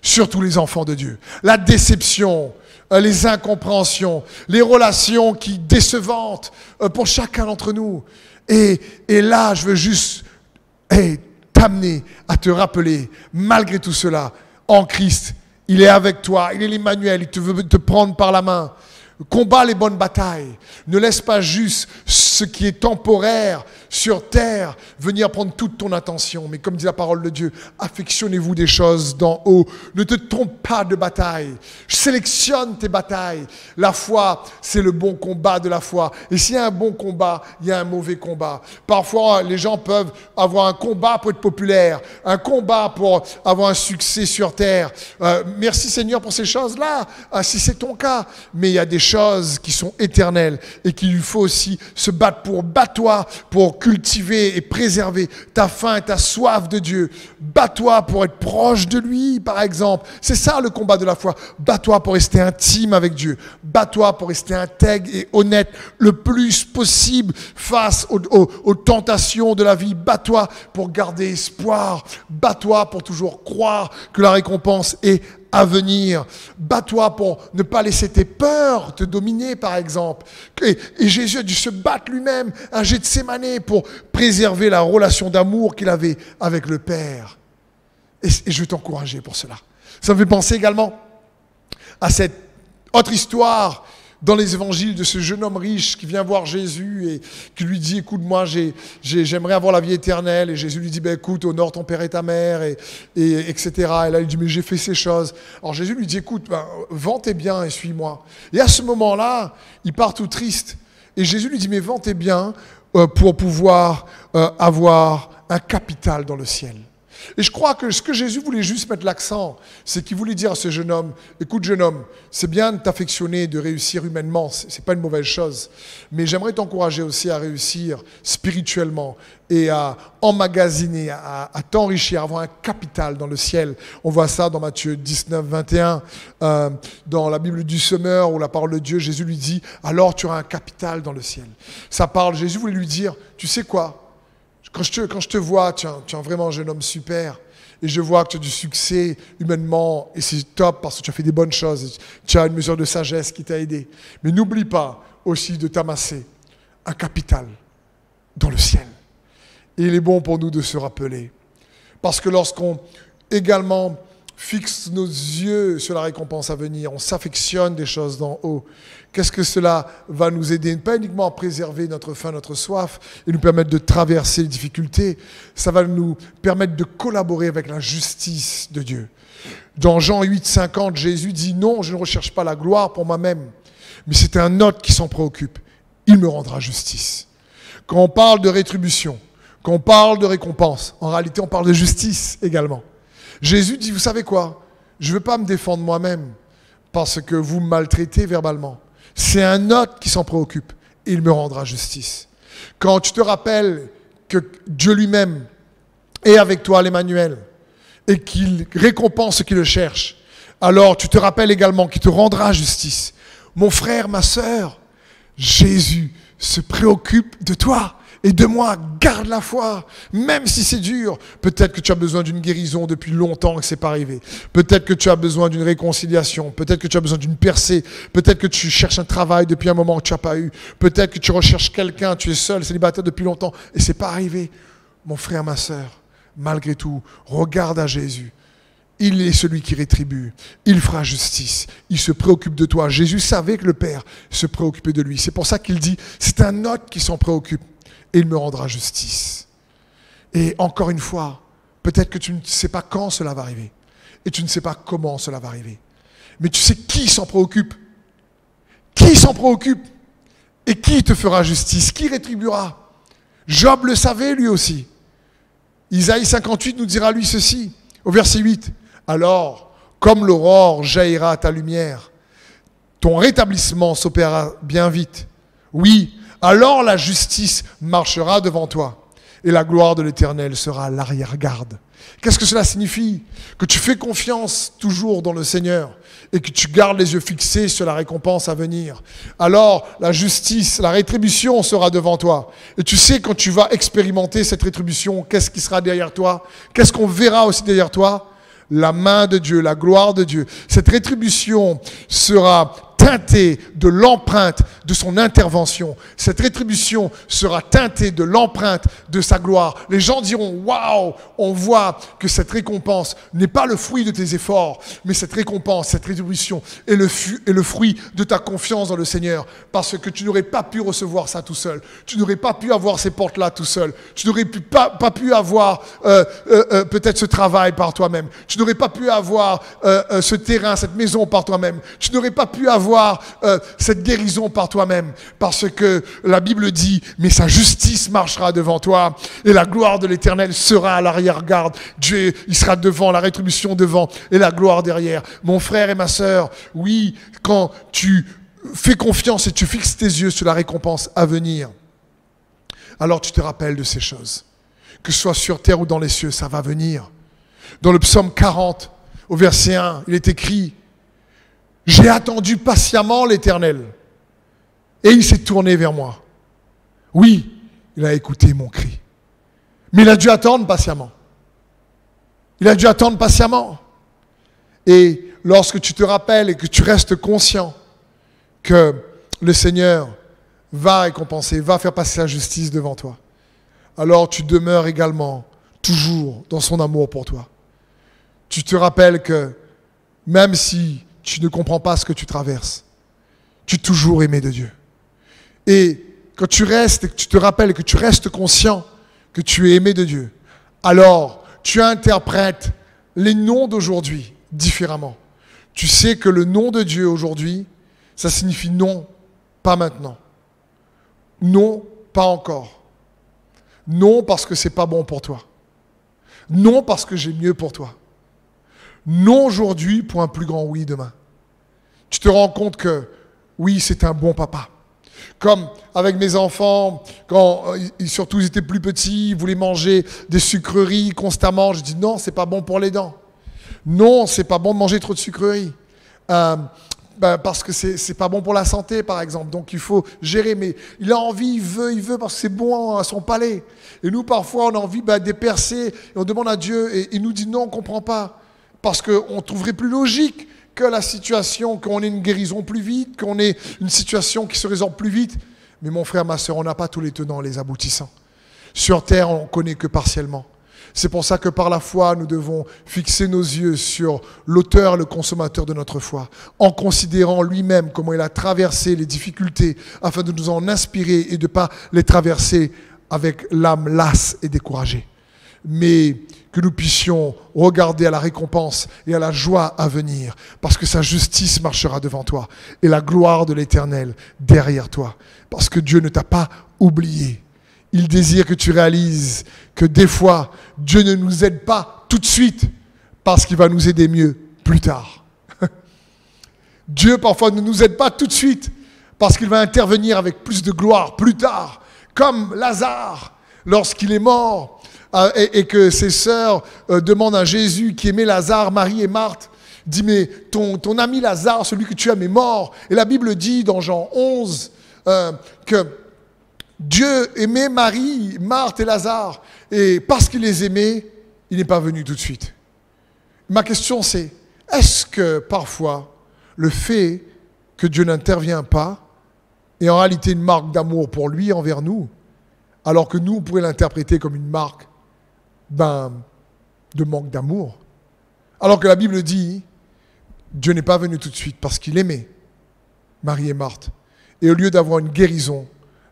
Surtout les enfants de Dieu. La déception, les incompréhensions, les relations qui décevantes pour chacun d'entre nous. Et là, je veux juste... t'amener à te rappeler, malgré tout cela, en Christ, il est avec toi, il est l'Emmanuel, il veut te prendre par la main. Combat les bonnes batailles. Ne laisse pas juste ce qui est temporaire sur terre venir prendre toute ton attention. Mais comme dit la parole de Dieu, affectionnez-vous des choses d'en haut. Ne te trompe pas de bataille. Sélectionne tes batailles. La foi, c'est le bon combat de la foi. Et s'il y a un bon combat, il y a un mauvais combat. Parfois, les gens peuvent avoir un combat pour être populaire, un combat pour avoir un succès sur terre. Merci Seigneur pour ces choses-là, si c'est ton cas. Mais il y a des choses qui sont éternelles et qu'il faut aussi se battre pour. Bats-toi pour cultiver et préserver ta faim et ta soif de Dieu. Bats-toi pour être proche de lui, par exemple. C'est ça le combat de la foi. Bats-toi pour rester intime avec Dieu. Bats-toi pour rester intègre et honnête le plus possible face aux tentations de la vie. Bats-toi pour garder espoir. Bats-toi pour toujours croire que la récompense est à venir. Bats-toi pour ne pas laisser tes peurs te dominer, par exemple. Et Jésus a dû se battre lui-même, un Gethsémanée, pour préserver la relation d'amour qu'il avait avec le Père. Et je veux t'encourager pour cela. Ça me fait penser également à cette autre histoire dans les évangiles de ce jeune homme riche qui vient voir Jésus et qui lui dit, écoute, moi j'aimerais avoir la vie éternelle. Et Jésus lui dit, écoute, honore ton père et ta mère, et etc. Et là il dit, mais j'ai fait ces choses. Alors Jésus lui dit, écoute, vends tes biens et suis-moi. Et à ce moment-là, il part tout triste. Et Jésus lui dit, mais vends tes biens pour pouvoir avoir un capital dans le ciel. Et je crois que ce que Jésus voulait juste mettre l'accent, c'est qu'il voulait dire à ce jeune homme, écoute jeune homme, c'est bien de t'affectionner, de réussir humainement, c'est pas une mauvaise chose, mais j'aimerais t'encourager aussi à réussir spirituellement et à emmagasiner, à t'enrichir, à avoir un capital dans le ciel. On voit ça dans Matthieu 19, 21, dans la Bible du semeur, où la parole de Dieu, Jésus lui dit, alors tu auras un capital dans le ciel. Ça parle, Jésus voulait lui dire, tu sais quoi ? Quand je te vois, tu es vraiment un jeune homme super. Et je vois que tu as du succès humainement. Et c'est top parce que tu as fait des bonnes choses. Tu as une mesure de sagesse qui t'a aidé. Mais n'oublie pas aussi de t'amasser un capital dans le ciel. Et il est bon pour nous de se rappeler. Parce que lorsqu'on également fixe nos yeux sur la récompense à venir, on s'affectionne des choses d'en haut. Qu'est-ce que cela va nous aider? Pas uniquement à préserver notre faim, notre soif, et nous permettre de traverser les difficultés, ça va nous permettre de collaborer avec la justice de Dieu. Dans Jean 8, 50, Jésus dit, non, je ne recherche pas la gloire pour moi-même, mais c'est un autre qui s'en préoccupe. Il me rendra justice. Quand on parle de rétribution, quand on parle de récompense, en réalité on parle de justice également. Jésus dit, vous savez quoi? Je ne veux pas me défendre moi-même parce que vous me maltraitez verbalement. C'est un autre qui s'en préoccupe et il me rendra justice. Quand tu te rappelles que Dieu lui-même est avec toi, l'Emmanuel, et qu'il récompense ceux qui le cherchent, alors tu te rappelles également qu'il te rendra justice. Mon frère, ma sœur, Jésus se préoccupe de toi et de moi. Garde la foi, même si c'est dur. Peut-être que tu as besoin d'une guérison depuis longtemps et que ce n'est pas arrivé. Peut-être que tu as besoin d'une réconciliation. Peut-être que tu as besoin d'une percée. Peut-être que tu cherches un travail depuis un moment que tu n'as pas eu. Peut-être que tu recherches quelqu'un, tu es seul, célibataire depuis longtemps et ce n'est pas arrivé. Mon frère, ma sœur, malgré tout, regarde à Jésus. Il est celui qui rétribue. Il fera justice. Il se préoccupe de toi. Jésus savait que le Père se préoccupait de lui. C'est pour ça qu'il dit, c'est un autre qui s'en préoccupe et il me rendra justice. Et encore une fois, peut-être que tu ne sais pas quand cela va arriver et tu ne sais pas comment cela va arriver. Mais tu sais qui s'en préoccupe. Qui s'en préoccupe et qui te fera justice, qui rétribuera. Job le savait lui aussi. Isaïe 58 nous dira lui ceci, au verset 8. Alors, comme l'aurore jaillira à ta lumière, ton rétablissement s'opérera bien vite. Oui, alors la justice marchera devant toi et la gloire de l'Éternel sera à l'arrière-garde. Qu'est-ce que cela signifie? Que tu fais confiance toujours dans le Seigneur et que tu gardes les yeux fixés sur la récompense à venir. Alors la justice, la rétribution sera devant toi. Et tu sais, quand tu vas expérimenter cette rétribution, qu'est-ce qui sera derrière toi? Qu'est-ce qu'on verra aussi derrière toi? La main de Dieu, la gloire de Dieu. Cette rétribution sera teintée de l'empreinte de son intervention. Cette rétribution sera teintée de l'empreinte de sa gloire. Les gens diront, waouh, on voit que cette récompense n'est pas le fruit de tes efforts, mais cette récompense, cette rétribution est le fruit de ta confiance dans le Seigneur. Parce que tu n'aurais pas pu recevoir ça tout seul. Tu n'aurais pas pu avoir ces portes-là tout seul. Tu n'aurais pas pu avoir peut-être ce travail par toi-même. Tu n'aurais pas pu avoir ce terrain, cette maison par toi-même. Tu n'aurais pas pu avoir cette guérison par toi-même, parce que la Bible dit, mais sa justice marchera devant toi et la gloire de l'Éternel sera à l'arrière-garde. Dieu, il sera devant, la rétribution devant et la gloire derrière. Mon frère et ma sœur, oui, quand tu fais confiance et tu fixes tes yeux sur la récompense à venir, alors tu te rappelles de ces choses. Que ce soit sur terre ou dans les cieux, ça va venir. Dans le psaume 40, au verset 1, il est écrit, j'ai attendu patiemment l'Éternel et il s'est tourné vers moi. Oui, il a écouté mon cri. Mais il a dû attendre patiemment. Il a dû attendre patiemment. Et lorsque tu te rappelles et que tu restes conscient que le Seigneur va récompenser, va faire passer sa justice devant toi, alors tu demeures également toujours dans son amour pour toi. Tu te rappelles que même si tu ne comprends pas ce que tu traverses, tu es toujours aimé de Dieu. Et quand tu restes et que tu te rappelles que tu restes conscient que tu es aimé de Dieu, alors tu interprètes les noms d'aujourd'hui différemment. Tu sais que le nom de Dieu aujourd'hui, ça signifie non, pas maintenant. Non, pas encore. Non parce que c'est pas bon pour toi. Non parce que j'ai mieux pour toi. Non aujourd'hui pour un plus grand oui demain. Tu te rends compte que oui, c'est un bon papa. Comme avec mes enfants, quand surtout ils étaient plus petits, ils voulaient manger des sucreries constamment. Je dis non, c'est pas bon pour les dents. Non, c'est pas bon de manger trop de sucreries. Parce que c'est pas bon pour la santé, par exemple. Donc il faut gérer. Mais il a envie, il veut parce que c'est bon à son palais. Et nous, parfois, on a envie des percées et on demande à Dieu et il nous dit non, on ne comprend pas. Parce qu'on trouverait plus logique que la situation, qu'on ait une guérison plus vite, qu'on ait une situation qui se résorbe plus vite. Mais mon frère, ma soeur, on n'a pas tous les tenants, les aboutissants. Sur terre, on ne connaît que partiellement. C'est pour ça que par la foi, nous devons fixer nos yeux sur l'auteur, le consommateur de notre foi, en considérant lui-même comment il a traversé les difficultés afin de nous en inspirer et de ne pas les traverser avec l'âme lasse et découragée. Mais que nous puissions regarder à la récompense et à la joie à venir, parce que sa justice marchera devant toi et la gloire de l'Éternel derrière toi, parce que Dieu ne t'a pas oublié. Il désire que tu réalises que des fois, Dieu ne nous aide pas tout de suite, parce qu'il va nous aider mieux plus tard. Dieu parfois ne nous aide pas tout de suite, parce qu'il va intervenir avec plus de gloire plus tard, Comme Lazare, lorsqu'il est mort, et que ses sœurs demandent à Jésus qui aimait Lazare, Marie et Marthe, dit mais ton ami Lazare, celui que tu aimes est mort. Et la Bible dit dans Jean 11 que Dieu aimait Marie, Marthe et Lazare. Et parce qu'il les aimait, il n'est pas venu tout de suite. Ma question c'est, est-ce que parfois le fait que Dieu n'intervient pas est en réalité une marque d'amour pour lui envers nous, alors que nous, on pourrait l'interpréter comme une marque de manque d'amour? Alors que la Bible dit, Dieu n'est pas venu tout de suite parce qu'il aimait Marie et Marthe. Et au lieu d'avoir une guérison,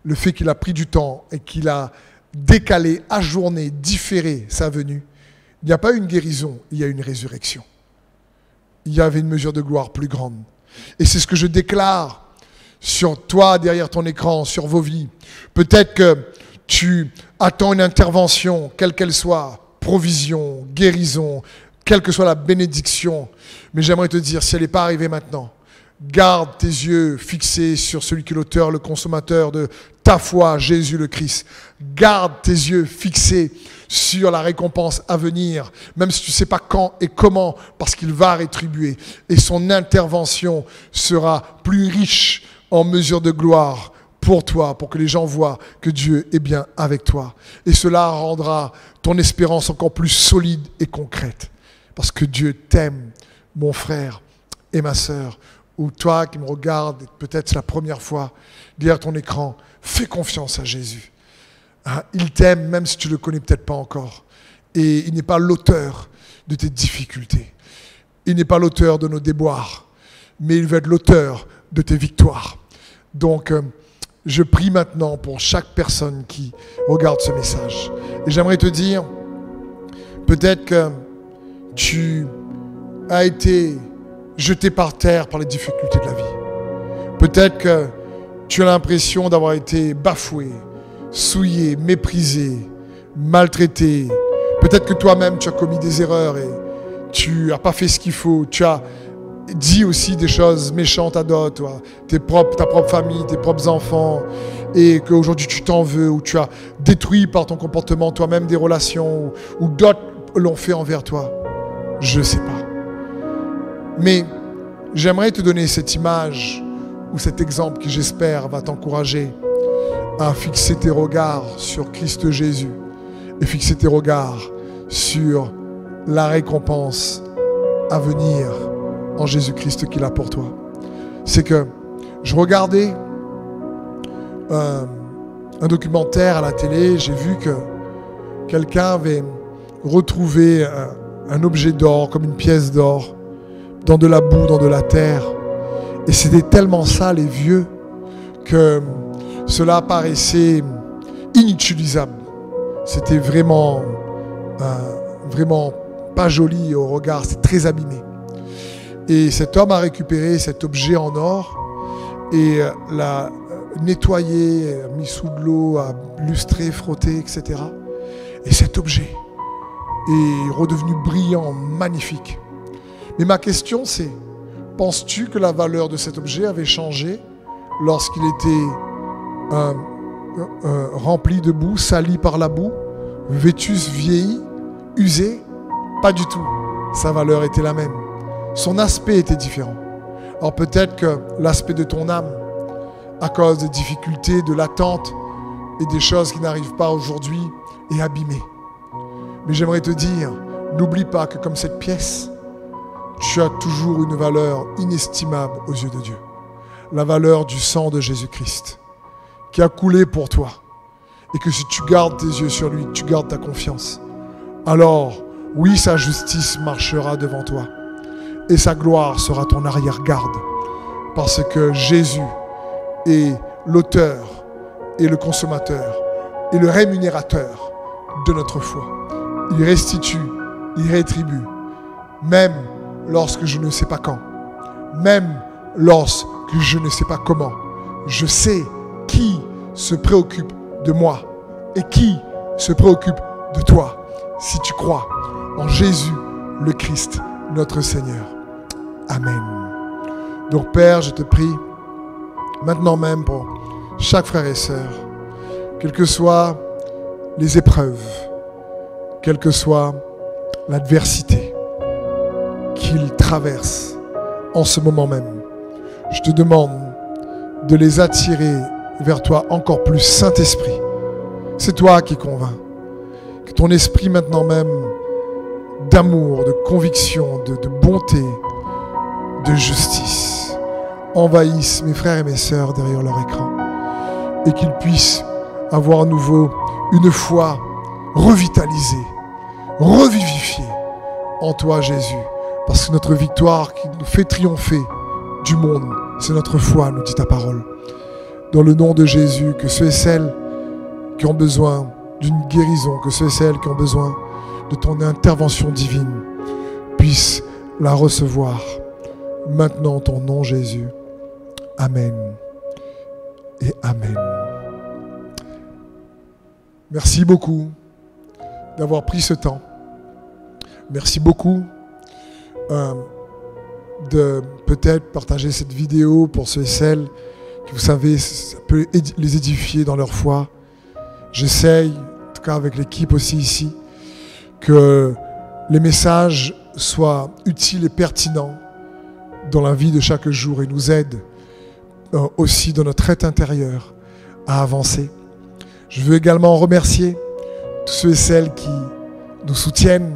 le fait qu'il a pris du temps et qu'il a décalé, ajourné, différé sa venue, il n'y a pas eu une guérison, il y a eu une résurrection. Il y avait une mesure de gloire plus grande. Et c'est ce que je déclare sur toi, derrière ton écran, sur vos vies. Peut-être que tu attends une intervention, quelle qu'elle soit, provision, guérison, quelle que soit la bénédiction. Mais j'aimerais te dire, si elle n'est pas arrivée maintenant, garde tes yeux fixés sur celui qui est l'auteur, le consommateur de ta foi, Jésus le Christ. Garde tes yeux fixés sur la récompense à venir, même si tu ne sais pas quand et comment, parce qu'il va rétribuer. Et son intervention sera plus riche en mesure de gloire pour toi, pour que les gens voient que Dieu est bien avec toi. Et cela rendra ton espérance encore plus solide et concrète. Parce que Dieu t'aime, mon frère et ma sœur. Ou toi qui me regardes, peut-être c'est la première fois derrière ton écran, fais confiance à Jésus. Il t'aime même si tu ne le connais peut-être pas encore. Et il n'est pas l'auteur de tes difficultés. Il n'est pas l'auteur de nos déboires. Mais il veut être l'auteur de tes victoires. Donc, je prie maintenant pour chaque personne qui regarde ce message. Et j'aimerais te dire, peut-être que tu as été jeté par terre par les difficultés de la vie. Peut-être que tu as l'impression d'avoir été bafoué, souillé, méprisé, maltraité. Peut-être que toi-même tu as commis des erreurs et tu n'as pas fait ce qu'il faut. Tu as dit aussi des choses méchantes à d'autres, ta propre famille, tes propres enfants, et qu'aujourd'hui tu t'en veux, ou tu as détruit par ton comportement toi-même des relations, ou d'autres l'ont fait envers toi. Je ne sais pas. Mais j'aimerais te donner cette image ou cet exemple qui, j'espère, va t'encourager à fixer tes regards sur Christ Jésus et fixer tes regards sur la récompense à venir en Jésus-Christ qu'il a pour toi. C'est que je regardais un documentaire à la télé, j'ai vu que quelqu'un avait retrouvé un objet d'or, comme une pièce d'or, dans de la boue, dans de la terre. Et c'était tellement sale et vieux que cela paraissait inutilisable. C'était vraiment pas joli au regard, c'est très abîmé. Et cet homme a récupéré cet objet en or et l'a nettoyé, mis sous de l'eau, a lustré, frotté, etc. Et cet objet est redevenu brillant, magnifique. Mais ma question c'est, penses-tu que la valeur de cet objet avait changé lorsqu'il était rempli de boue, sali par la boue, vétus, vieilli, usé? Pas du tout. Sa valeur était la même. Son aspect était différent. Alors peut-être que l'aspect de ton âme, à cause des difficultés, de l'attente et des choses qui n'arrivent pas aujourd'hui, est abîmé. Mais j'aimerais te dire, n'oublie pas que comme cette pièce, tu as toujours une valeur inestimable aux yeux de Dieu. La valeur du sang de Jésus-Christ qui a coulé pour toi. Et que si tu gardes tes yeux sur lui, tu gardes ta confiance, alors oui, sa justice marchera devant toi et sa gloire sera ton arrière-garde, parce que Jésus est l'auteur et le consommateur et le rémunérateur de notre foi. Il restitue, il rétribue, même lorsque je ne sais pas quand, même lorsque je ne sais pas comment. Je sais qui se préoccupe de moi et qui se préoccupe de toi, si tu crois en Jésus le Christ, notre Seigneur. Amen. Donc Père, je te prie, maintenant même pour chaque frère et sœur, quelles que soient les épreuves, quelle que soit l'adversité qu'ils traversent en ce moment même. Je te demande de les attirer vers toi encore plus, Saint-Esprit. C'est toi qui convaincs. Que ton esprit maintenant même d'amour, de conviction, de bonté, de justice envahisse mes frères et mes sœurs derrière leur écran et qu'ils puissent avoir à nouveau une foi revitalisée, revivifiée en toi Jésus, parce que notre victoire qui nous fait triompher du monde, c'est notre foi, nous dit ta parole. Dans le nom de Jésus, que ceux et celles qui ont besoin d'une guérison, que ceux et celles qui ont besoin de ton intervention divine puissent la recevoir. Maintenant, en ton nom, Jésus. Amen et Amen. Merci beaucoup d'avoir pris ce temps. Merci beaucoup de peut-être partager cette vidéo pour ceux et celles qui, vous savez, ça peut les édifier dans leur foi. J'essaye, en tout cas avec l'équipe aussi ici, que les messages soient utiles et pertinents dans la vie de chaque jour et nous aident aussi dans notre être intérieur à avancer. Je veux également remercier tous ceux et celles qui nous soutiennent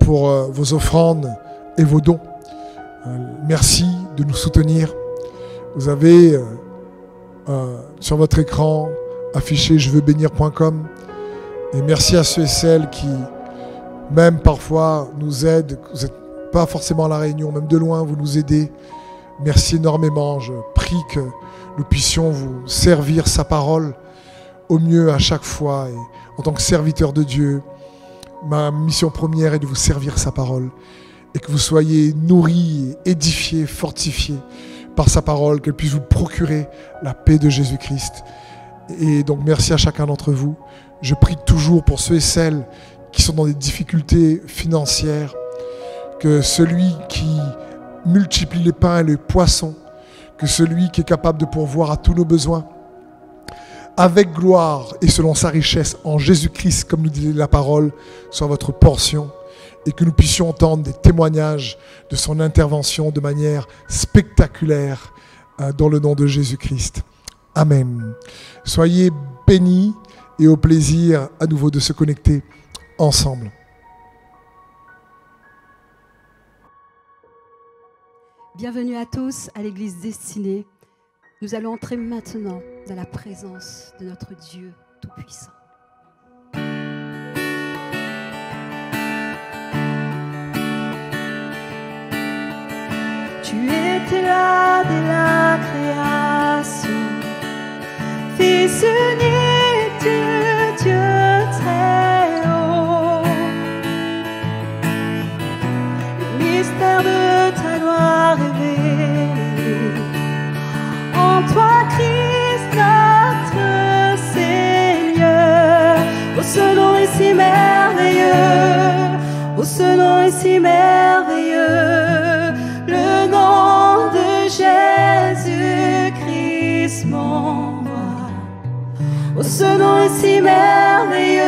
pour vos offrandes et vos dons. Merci de nous soutenir. Vous avez sur votre écran affiché jeveuxbénir.com et merci à ceux et celles qui, même parfois, nous aident. Vous n'êtes pas forcément à la Réunion, même de loin, vous nous aidez. Merci énormément. Je prie que nous puissions vous servir sa parole au mieux à chaque fois. Et en tant que serviteur de Dieu, ma mission première est de vous servir sa parole et que vous soyez nourris, édifiés, fortifiés par sa parole, qu'elle puisse vous procurer la paix de Jésus-Christ. Et donc merci à chacun d'entre vous. Je prie toujours pour ceux et celles qui sont dans des difficultés financières, que celui qui multiplie les pains et les poissons, que celui qui est capable de pourvoir à tous nos besoins, avec gloire et selon sa richesse en Jésus-Christ, comme nous dit la parole, soit votre portion, et que nous puissions entendre des témoignages de son intervention de manière spectaculaire dans le nom de Jésus-Christ. Amen. Soyez bénis et au plaisir à nouveau de se connecter ensemble. Bienvenue à tous à l'église Destinée. Nous allons entrer maintenant dans la présence de notre Dieu Tout-Puissant. Tu étais là dès la création, Fils unique du Dieu très haut. Le mystère de ta gloire révélé en toi, Christ notre Seigneur. Oh, ce nom est si merveilleux, oh, ce nom est si merveilleux, le nom de Jésus-Christ mon roi. Oh, ce nom est si merveilleux,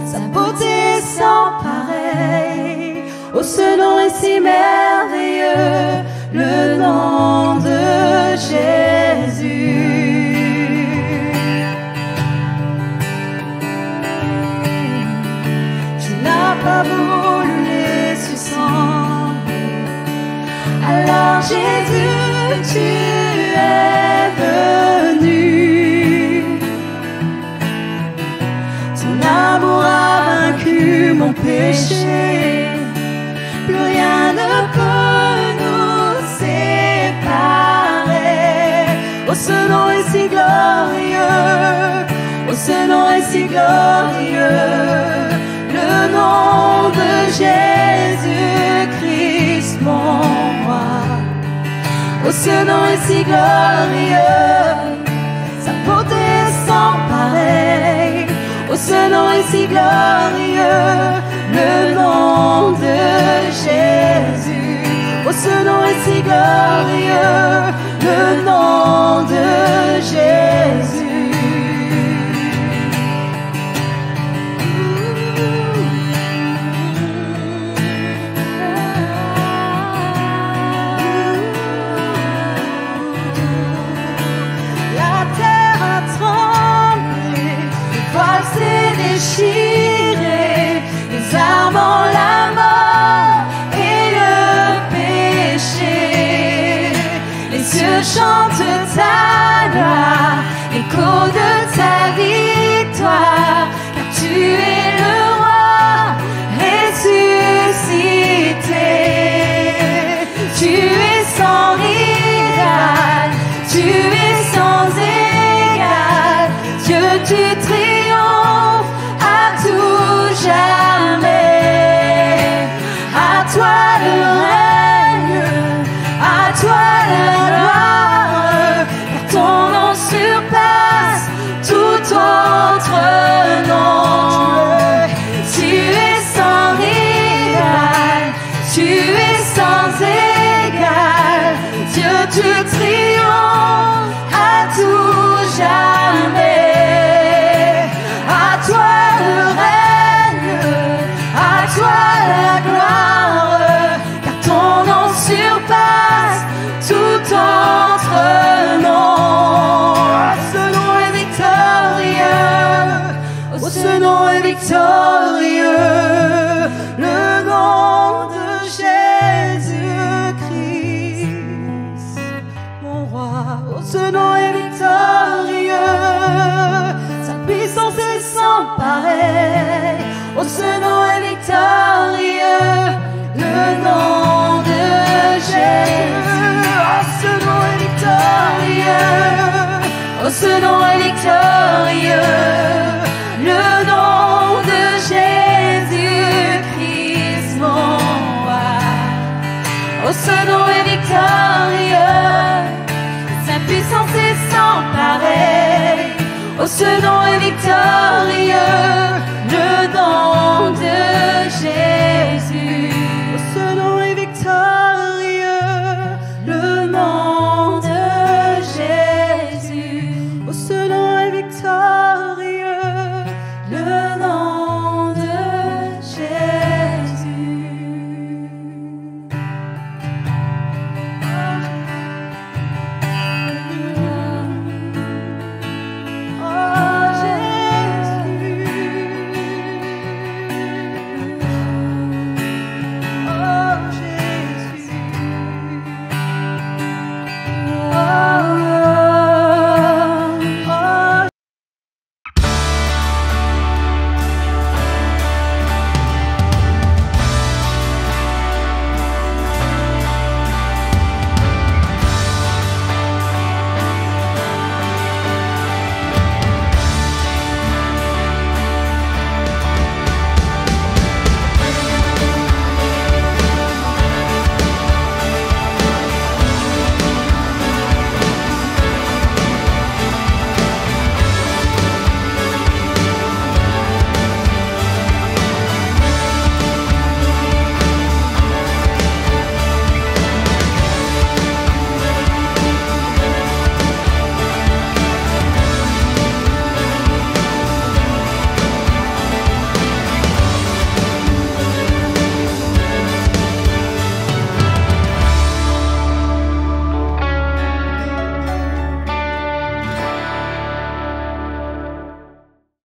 sa beauté est sans pareil. Oh, ce nom est si merveilleux, le nom de Jésus. Tu n'as pas voulu les sussembler, alors Jésus, tu es venu. Ton amour a vaincu mon péché, plus rien ne peut nous séparer. Oh, ce nom est si glorieux, oh, ce nom est si glorieux, le nom de Jésus-Christ mon roi. Oh, ce nom est si glorieux, sa beauté est sans pareil. Oh, ce nom est si glorieux, le nom de Jésus. Oh, ce nom est si glorieux, le nom de Jésus. tu triomphes à tout jamais. À toi le règne, à toi la gloire, car ton nom surpasse tout autre nom. Tu es sans rival, tu es sans égal, Dieu tu triomphes à tout jamais. À toi le règne, à toi la gloire, car ton nom surpasse tout autre nom. Ce nom est victorieux, oh, ce nom est victorieux, le nom de Jésus-Christ, mon roi. Oh, ce nom est victorieux, sa puissance est sans pareil. Oh, ce nom est victorieux, le nom de Jésus. Oh, ce nom est victorieux, oh, ce nom est victorieux, le nom de Jésus-Christ, mon roi. Oh, ce nom est victorieux, sa puissance est sans pareil. Oh, ce nom est victorieux, le nom de Jésus.